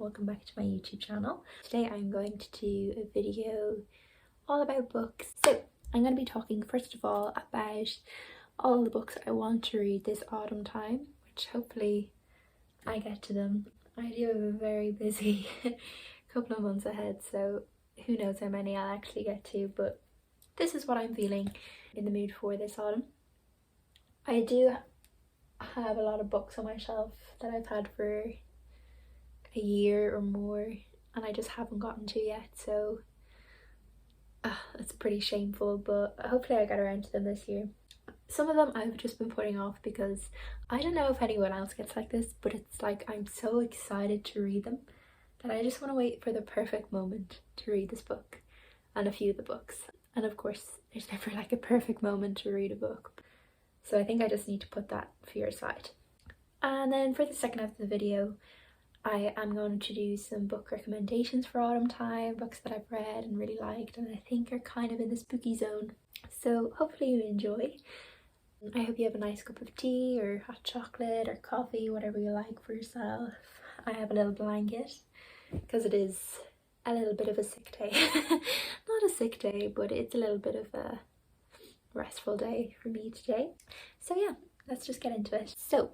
welcome back to my YouTube channel. Today I'm going to do a video all about books. So I'm going to be talking first of all about all the books I want to read this autumn time, which hopefully I get to them. I do have a very busy couple of months ahead, so who knows how many I'll actually get to, but this is what I'm feeling in the mood for this autumn. I do have a lot of books on my shelf that I've had for a year or more and I just haven't gotten to yet, so it's pretty shameful, but hopefully I get around to them this year. Some of them I've just been putting off because I don't know if anyone else gets like this, but it's like I'm so excited to read them that I just want to wait for the perfect moment to read this book and a few of the books. And of course there's never like a perfect moment to read a book, so I think I just need to put that fear aside. And then for the second half of the video I am going to do some book recommendations for autumn time, books that I've read and really liked and I think are kind of in the spooky zone. So hopefully you enjoy. I hope you have a nice cup of tea or hot chocolate or coffee, whatever you like for yourself. I have a little blanket because it is a little bit of a sick day. Not a sick day, but it's a little bit of a restful day for me today. So yeah, let's just get into it. So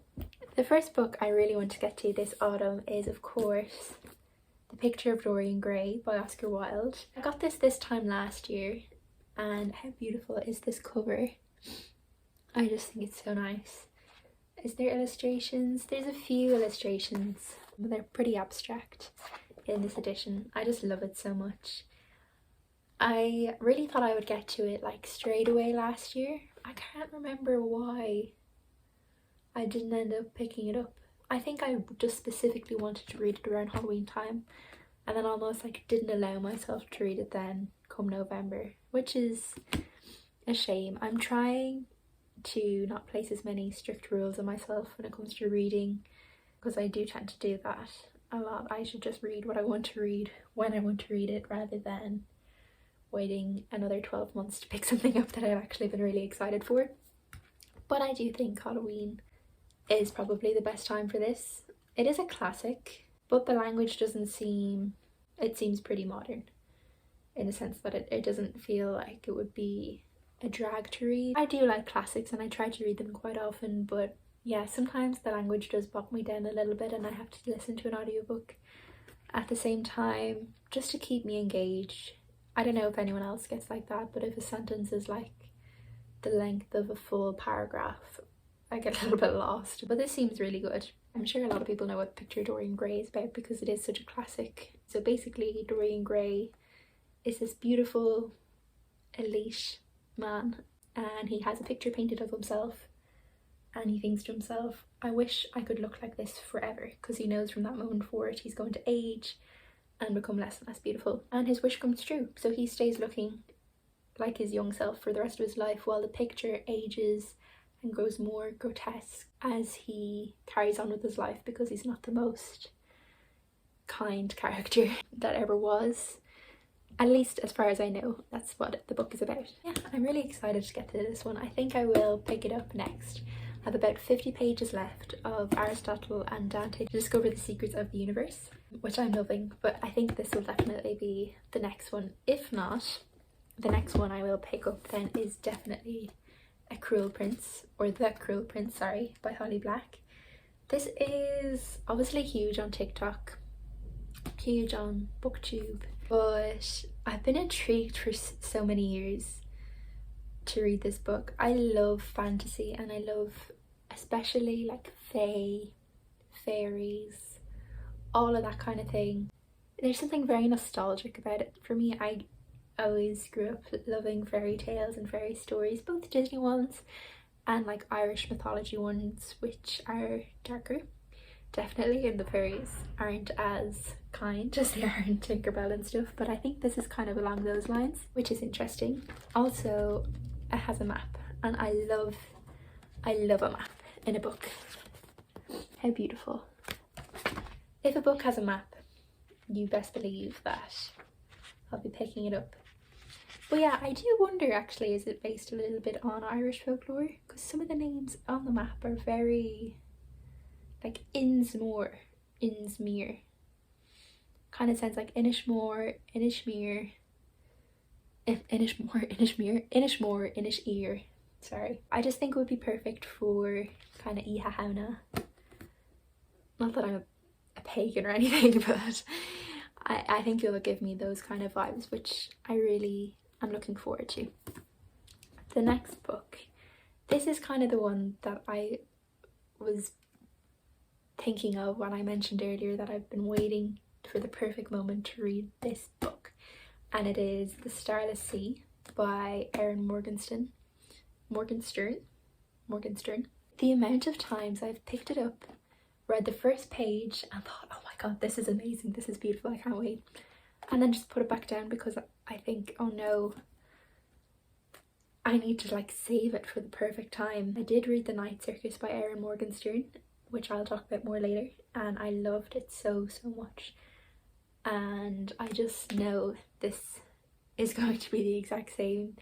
the first book I really want to get to this autumn is of course The Picture of Dorian Gray by Oscar Wilde. I got this time last year and how beautiful is this cover? I just think it's so nice. Is there illustrations? There's a few illustrations, but they're pretty abstract in this edition. I just love it so much. I really thought I would get to it like straight away last year. I can't remember why I didn't end up picking it up. I think I just specifically wanted to read it around Halloween time and then almost like didn't allow myself to read it then come November, which is a shame. I'm trying to not place as many strict rules on myself when it comes to reading because I do tend to do that a lot. I should just read what I want to read when I want to read it rather than waiting another 12 months to pick something up that I've actually been really excited for. But I do think Halloween is probably the best time for this. It is a classic, but the language doesn't seem, it seems pretty modern in the sense that it doesn't feel like it would be a drag to read. I do like classics and I try to read them quite often, but yeah, sometimes the language does bog me down a little bit and I have to listen to an audiobook at the same time just to keep me engaged. I don't know if anyone else gets like that, but if a sentence is like the length of a full paragraph, I get a little bit lost. But this seems really good. I'm sure a lot of people know what Picture of Dorian Gray is about because it is such a classic. So basically Dorian Gray is this beautiful elite man and he has a picture painted of himself and he thinks to himself, I wish I could look like this forever, because he knows from that moment forward he's going to age and become less and less beautiful, and his wish comes true. So he stays looking like his young self for the rest of his life while the picture ages and grows more grotesque as he carries on with his life, because he's not the most kind character that ever was, at least as far as I know. That's what the book is about. Yeah, I'm really excited to get to this one. I think I will pick it up next. I have about 50 pages left of Aristotle and Dante to discover the secrets of the universe, which I'm loving, but I think this will definitely be the next one. If not, the next one I will pick up then is definitely A Cruel Prince, or The Cruel Prince, sorry, by Holly Black. This is obviously huge on TikTok, huge on BookTube, but I've been intrigued for so many years to read this book. I love fantasy and I love especially like fae, fairies, all of that kind of thing. There's something very nostalgic about it. For me, I always grew up loving fairy tales and fairy stories, both Disney ones and like Irish mythology ones, which are darker definitely, and the fairies aren't as kind as they are in Tinkerbell and stuff, but I think this is kind of along those lines, which is interesting. Also, it has a map and I love a map in a book. How beautiful. If a book has a map, you best believe that I'll be picking it up. But yeah, I do wonder actually, is it based a little bit on Irish folklore? Because some of the names on the map are very like Innsmore, Innsmere. Kind of sounds like Inishmore, Inishmere, Inishmore, Inishear. Sorry. I just think it would be perfect for kind of Ihahauna. Not that I'm a pagan or anything, but I think it will give me those kind of vibes, which I really am looking forward to. The next book, this is kind of the one that I was thinking of when I mentioned earlier that I've been waiting for the perfect moment to read this book, and it is The Starless C by Erin Morgenstern. The amount of times I've picked it up, read the first page and thought, oh my god, this is amazing, this is beautiful, I can't wait, and then just put it back down because I think, oh no, I need to like save it for the perfect time. I did read The Night Circus by Erin Morgenstern, which I'll talk about more later, and I loved it so much, and I just know this is going to be the exact same,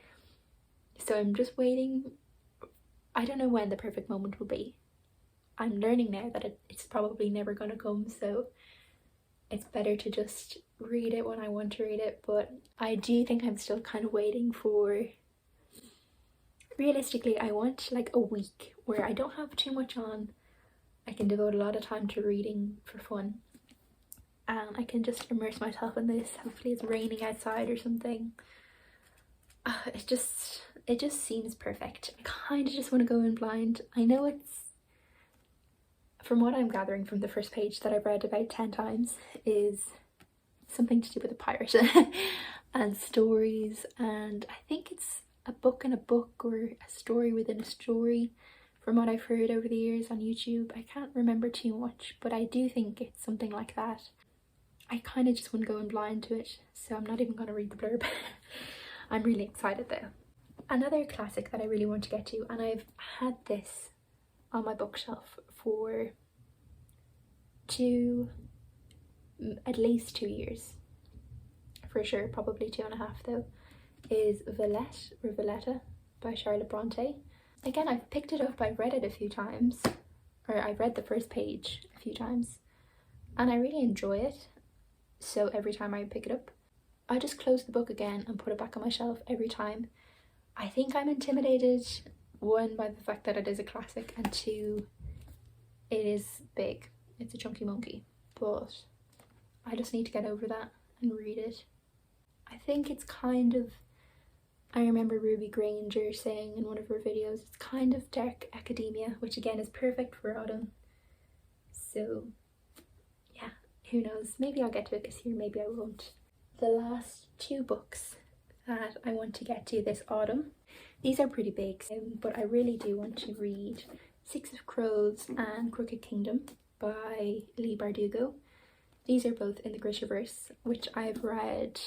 so I'm just waiting. I don't know when the perfect moment will be. I'm learning now that it's probably never going to come, so it's better to just read it when I want to read it, but I do think I'm still kind of waiting for, realistically, I want like a week where I don't have too much on. I can devote a lot of time to reading for fun, and I can just immerse myself in this. Hopefully it's raining outside or something. It just seems perfect. I kind of just want to go in blind. I know it's, from what I'm gathering from the first page that I've read about 10 times, is something to do with a pirate and stories, and I think it's a book in a book or a story within a story from what I've heard over the years on YouTube. I can't remember too much, but I do think it's something like that. I kind of just want to go in blind to it, so I'm not even going to read the blurb. I'm really excited though. Another classic that I really want to get to, and I've had this on my bookshelf for at least 2 years. For sure, probably 2.5 though, is Valletta by Charlotte Bronte. Again, I've picked it up, I've read it a few times, or I've read the first page a few times, and I really enjoy it. So every time I pick it up, I just close the book again and put it back on my shelf every time. I think I'm intimidated, one, by the fact that it is a classic, and two, it is big. It's a chunky monkey, but I just need to get over that and read it. I think it's kind of, I remember Ruby Granger saying in one of her videos, it's kind of dark academia, which again is perfect for autumn. So yeah, who knows, maybe I'll get to it this year, maybe I won't. The last 2 books that I want to get to this autumn, these are pretty big, but I really do want to read Six of Crows and Crooked Kingdom by Leigh Bardugo. These are both in the Grishaverse, which I've read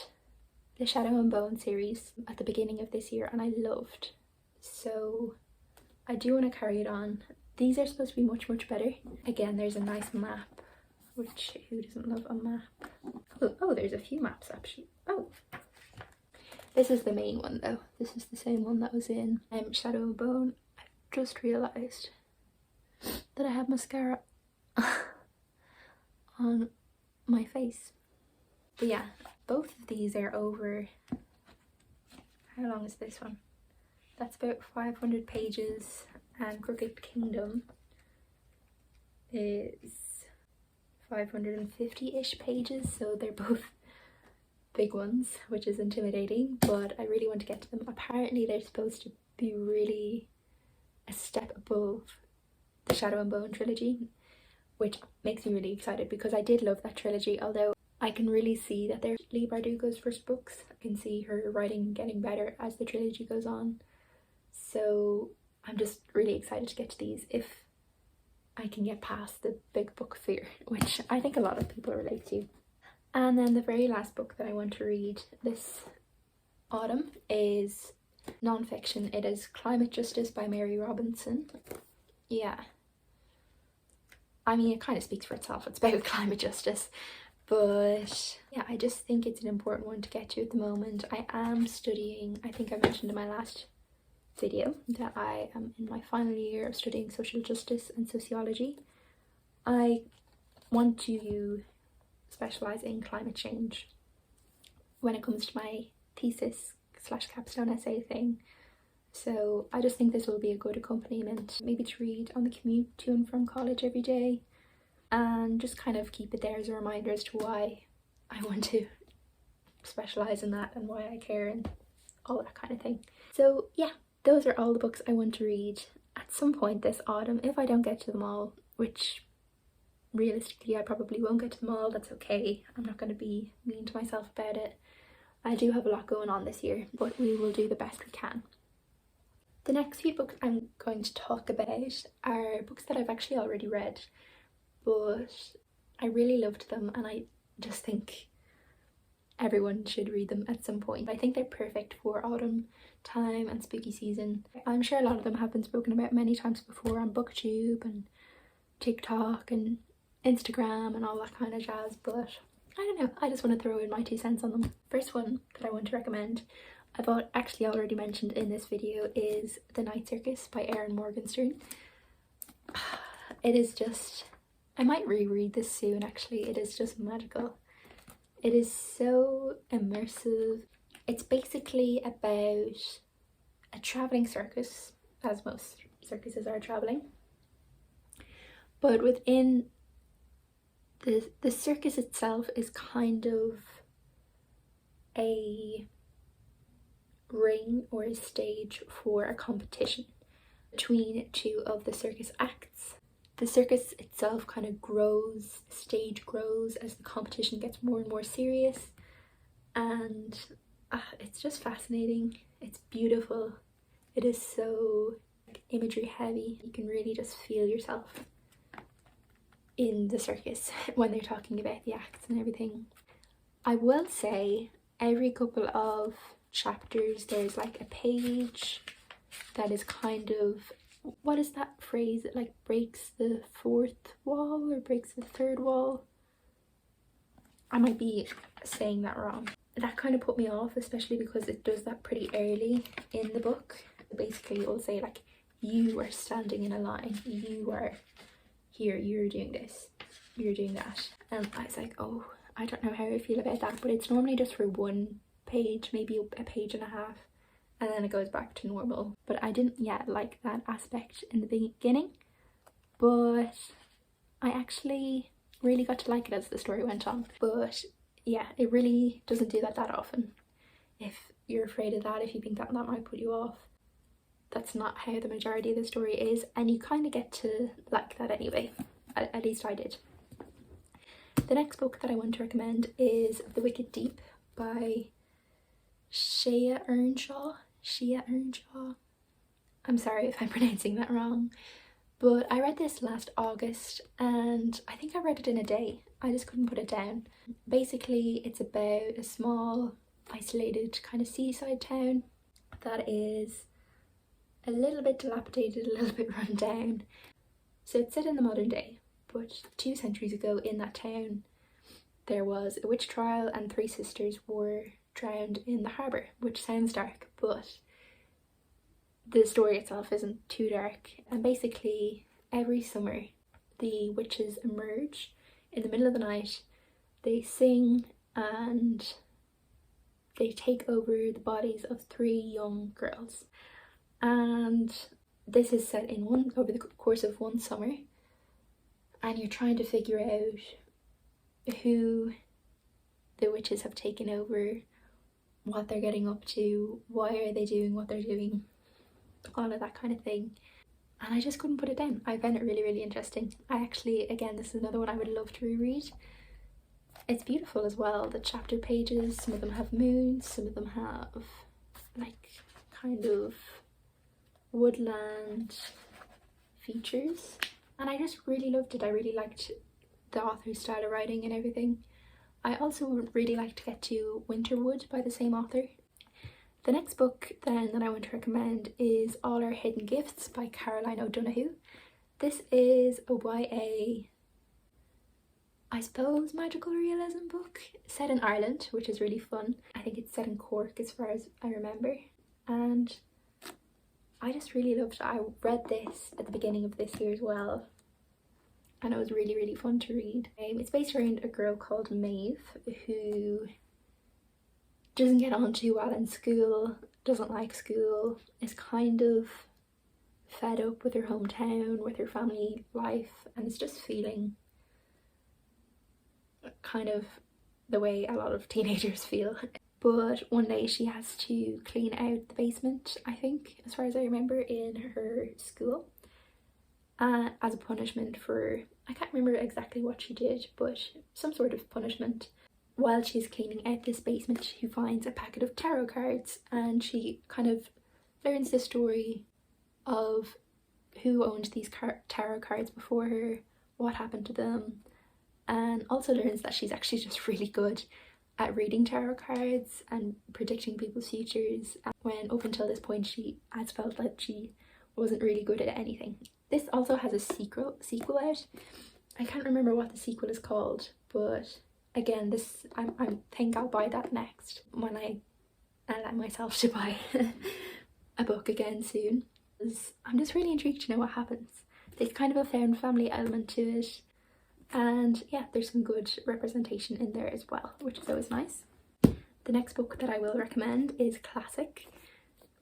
the Shadow and Bone series at the beginning of this year and I loved, so I do want to carry it on. These are supposed to be much better. Again, there's a nice map, which, who doesn't love a map? Oh, there's a few maps actually. Oh, this is the main one though. This is the same one that was in Shadow and Bone. I just realised that I have mascara on my face. But yeah, both of these are over, how long is this one? That's about 500 pages, and Crooked Kingdom is 550-ish pages, so they're both big ones, which is intimidating, but I really want to get to them. Apparently they're supposed to be really a step above the Shadow and Bone trilogy, which makes me really excited because I did love that trilogy, although I can really see that they're Leigh Bardugo's first books. I can see her writing getting better as the trilogy goes on, so I'm just really excited to get to these if I can get past the big book fear, which I think a lot of people relate to. And then the very last book that I want to read this autumn is non-fiction. It is Climate Justice by Mary Robinson. Yeah, I mean, it kind of speaks for itself. It's about climate justice, but yeah, I just think it's an important one to get to at the moment. I am studying, I think I mentioned in my last video that I am in my final year of studying social justice and sociology. I want to specialise in climate change when it comes to my thesis slash capstone essay thing. So I just think this will be a good accompaniment, maybe to read on the commute to and from college every day, and just kind of keep it there as a reminder as to why I want to specialise in that and why I care and all that kind of thing. So yeah, those are all the books I want to read at some point this autumn. If I don't get to them all, which realistically I probably won't get to them all, that's okay. I'm not going to be mean to myself about it. I do have a lot going on this year, but we will do the best we can. The next few books I'm going to talk about are books that I've actually already read, but I really loved them and I just think everyone should read them at some point. I think they're perfect for autumn time and spooky season. I'm sure a lot of them have been spoken about many times before on BookTube and TikTok and Instagram and all that kind of jazz, but I don't know, I just want to throw in my 2 cents on them. First one that I want to recommend, I've actually already mentioned in this video, is The Night Circus by Erin Morgenstern. It is just, I might reread this soon actually, it is just magical. It is so immersive. It's basically about a travelling circus, as most circuses are travelling, but within the circus itself is kind of a ring or a stage for a competition between 2 of the circus acts. The circus itself kind of grows, the stage grows as the competition gets more and more serious, and it's just fascinating. It's beautiful. It is so imagery heavy. You can really just feel yourself in the circus when they're talking about the acts and everything. I will say every couple of chapters there's like a page that is kind of, what is that phrase, it like breaks the 4th wall or breaks the 3rd wall. I might be saying that wrong. That kind of put me off, especially because it does that pretty early in the book. Basically it will say like, you are standing in a line, you are here, you're doing this, you're doing that, and I was like, oh, I don't know how I feel about that. But it's normally just for 1 page, maybe a page and a half, and then it goes back to normal. But I didn't yet like that aspect in the beginning, but I actually really got to like it as the story went on. But yeah, it really doesn't do that often. If you're afraid of that, if you think that might put you off, that's not how the majority of the story is, and you kind of get to like that anyway. At least I did. The next book that I want to recommend is The Wicked Deep by Shea Earnshaw. I'm sorry if I'm pronouncing that wrong, but I read this last August and I think I read it in a day. I just couldn't put it down. Basically it's about a small isolated kind of seaside town that is a little bit dilapidated, a little bit run down. So it's set in the modern day, but 2 centuries ago in that town there was a witch trial and 3 sisters were drowned in the harbour, which sounds dark, but the story itself isn't too dark. And basically every summer the witches emerge in the middle of the night, they sing and they take over the bodies of 3 young girls. And this is set in over the course of 1 summer, and you're trying to figure out who the witches have taken over, what they're getting up to, why are they doing what they're doing, all of that kind of thing. And I just couldn't put it down. I found it really interesting. I actually, again, this is another one I would love to reread. It's beautiful as well, the chapter pages, some of them have moons, some of them have like kind of woodland features, and I just really loved it. I really liked the author's style of writing and everything. I also would really like to get to Winterwood by the same author. The next book then that I want to recommend is All Our Hidden Gifts by Coraline O'Donoghue. This is a YA, I suppose, magical realism book set in Ireland, which is really fun. I think it's set in Cork as far as I remember, and I just really loved it. I read this at the beginning of this year as well, and it was really, really fun to read. It's based around a girl called Maeve who doesn't get on too well in school, doesn't like school, is kind of fed up with her hometown, with her family life, and is just feeling kind of the way a lot of teenagers feel. But one day she has to clean out the basement, I think, as far as I remember, in her school, as a punishment for, I can't remember exactly what she did, but some sort of punishment. While she's cleaning out this basement, she finds a packet of tarot cards, and she kind of learns the story of who owned these tarot cards before her, what happened to them, and also learns that she's actually just really good at reading tarot cards and predicting people's futures, when up until this point she has felt like she wasn't really good at anything. This also has a sequel out. I can't remember what the sequel is called, but again, this I think I'll buy that next when I allow myself to buy a book again soon. I'm just really intrigued to know what happens. There's kind of a found family element to it, and yeah, there's some good representation in there as well, which is always nice. The next book that I will recommend is Classic,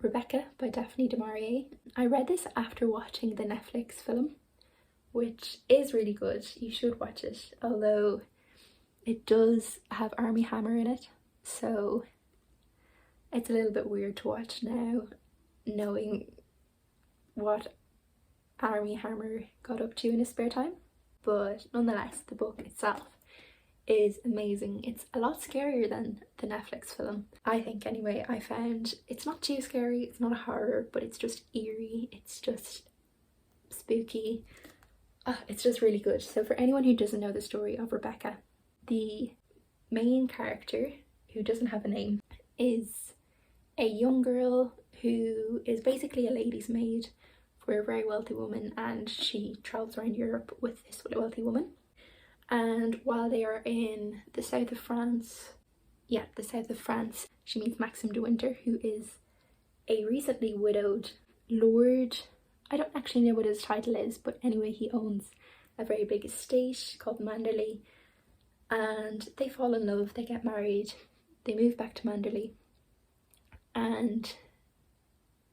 Rebecca by Daphne du Maurier. I read this after watching the Netflix film, which is really good. You should watch it, although it does have Armie Hammer in it, so it's a little bit weird to watch now, knowing what Armie Hammer got up to in his spare time. But nonetheless, the book itself is amazing. It's a lot scarier than the Netflix film, I think anyway. I found it's not too scary, it's not a horror, but it's just eerie, it's just spooky. It's just really good. So for anyone who doesn't know the story of Rebecca, the main character, who doesn't have a name, is a young girl who is basically a lady's maid for a very wealthy woman, and she travels around Europe with this wealthy woman. And while they are in the south of France, she meets Maxim de Winter, who is a recently widowed lord. I don't actually know what his title is, but anyway, he owns a very big estate called Manderley, and they fall in love, they get married, they move back to Manderley, and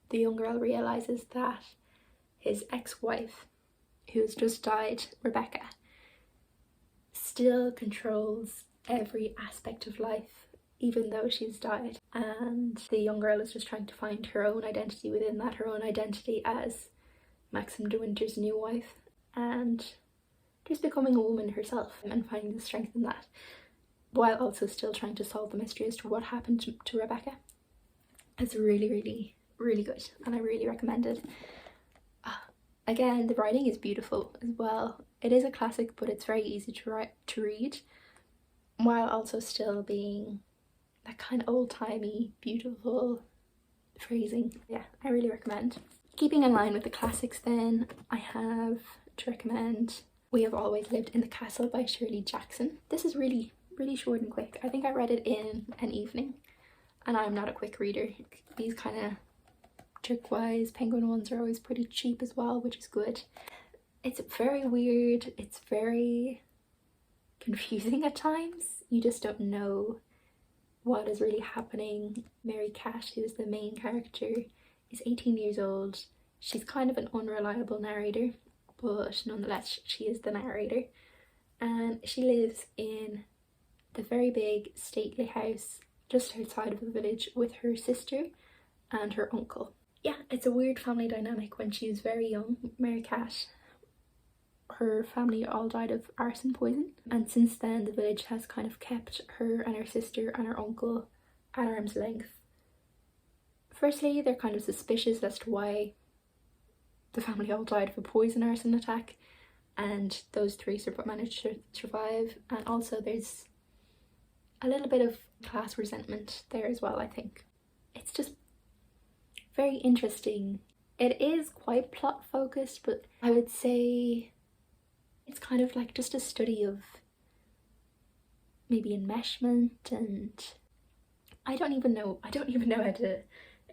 the young girl realises that his ex-wife, who has just died, Rebecca, still controls every aspect of life, even though she's died. And the young girl is just trying to find her own identity within that, her own identity as Maxim de Winter's new wife, and just becoming a woman herself and finding the strength in that, while also still trying to solve the mystery as to what happened to Rebecca. It's really, really, really good, and I really recommend it. Again, the writing is beautiful as well. It is a classic, but it's very easy to read, while also still being that kind of old-timey, beautiful phrasing. Yeah, I really recommend. Keeping in line with the classics then, I have to recommend We Have Always Lived in the Castle by Shirley Jackson. This is really, really short and quick. I think I read it in an evening, and I'm not a quick reader. These kind of turquoise penguin ones are always pretty cheap as well, which is good. It's very weird, it's very confusing at times. You just don't know what is really happening. Mary Cat, who is the main character, is 18 years old. She's kind of an unreliable narrator, but nonetheless she is the narrator, and she lives in the very big stately house just outside of the village with her sister and her uncle. Yeah, it's a weird family dynamic. When she was very young, Mary Cat, her family all died of arson poison, and since then the village has kind of kept her and her sister and her uncle at arm's length. Firstly, they're kind of suspicious as to why the family all died of a poison arson attack, and those three managed to survive. And also there's a little bit of class resentment there as well, I think. It's just very interesting. It is quite plot focused, but I would say it's kind of like just a study of maybe enmeshment, and I don't even know how to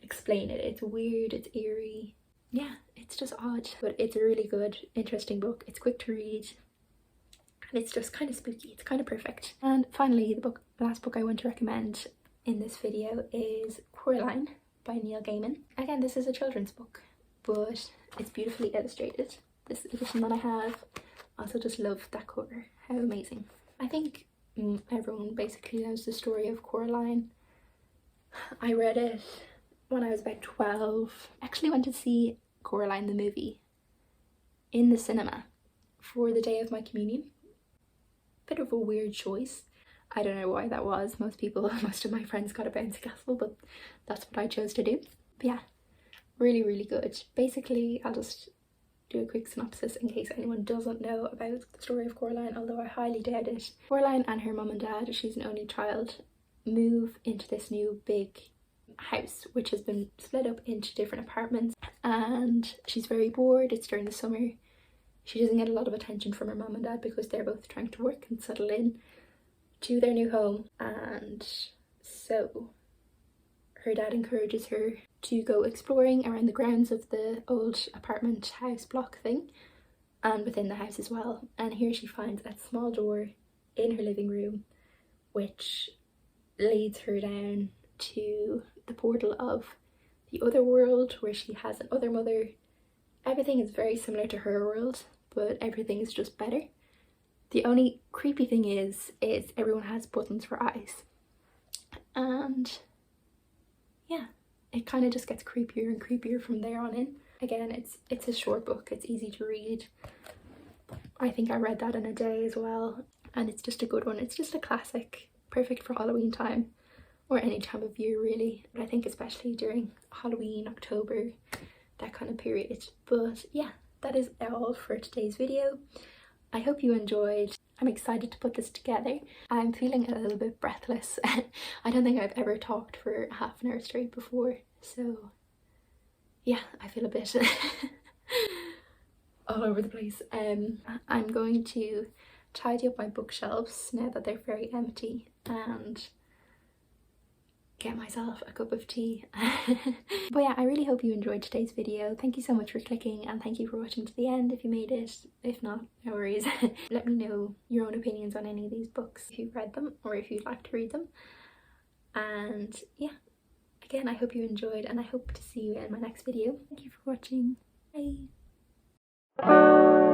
explain it. It's weird, it's eerie. Yeah, it's just odd, but it's a really good, interesting book. It's quick to read. and it's just kind of spooky. It's kind of perfect. And finally, the last book I want to recommend in this video is Coraline by Neil Gaiman. Again, this is a children's book, but it's beautifully illustrated. This edition that I have, I also just love that cover. How amazing. I think everyone basically knows the story of Coraline. I read it when I was about 12. I actually went to see Coraline the movie in the cinema for the day of my communion. Bit of a weird choice. I don't know why that was. Most of my friends got a bouncy castle, but that's what I chose to do. But yeah, really, really good. Basically, I'll just do a quick synopsis in case anyone doesn't know about the story of Coraline, although I highly doubt it. Coraline and her mum and dad, she's an only child, move into this new big house which has been split up into different apartments, and she's very bored. It's during the summer. She doesn't get a lot of attention from her mum and dad because they're both trying to work and settle in to their new home, and so her dad encourages her to go exploring around the grounds of the old apartment house block thing and within the house as well. And here she finds a small door in her living room which leads her down to the portal of the other world where she has an other mother. Everything is very similar to her world, but everything is just better. The only creepy thing is everyone has buttons for eyes, and yeah, it kind of just gets creepier and creepier from there on in. Again, it's a short book, it's easy to read. I think I read that in a day as well, and it's just a good one. It's just a classic, perfect for Halloween time, or any time of year really, but I think especially during Halloween, October, that kind of period. But yeah, that is all for today's video. I hope you enjoyed. I'm excited to put this together. I'm feeling a little bit breathless. I don't think I've ever talked for half an hour straight before, so yeah, I feel a bit all over the place. I'm going to tidy up my bookshelves now that they're very empty and get myself a cup of tea. But yeah, I really hope you enjoyed today's video. Thank you so much for clicking, and thank you for watching to the end if you made it. If not, no worries. Let me know your own opinions on any of these books, if you've read them or if you'd like to read them. And yeah, again, I hope you enjoyed, and I hope to see you in my next video. Thank you for watching. Bye.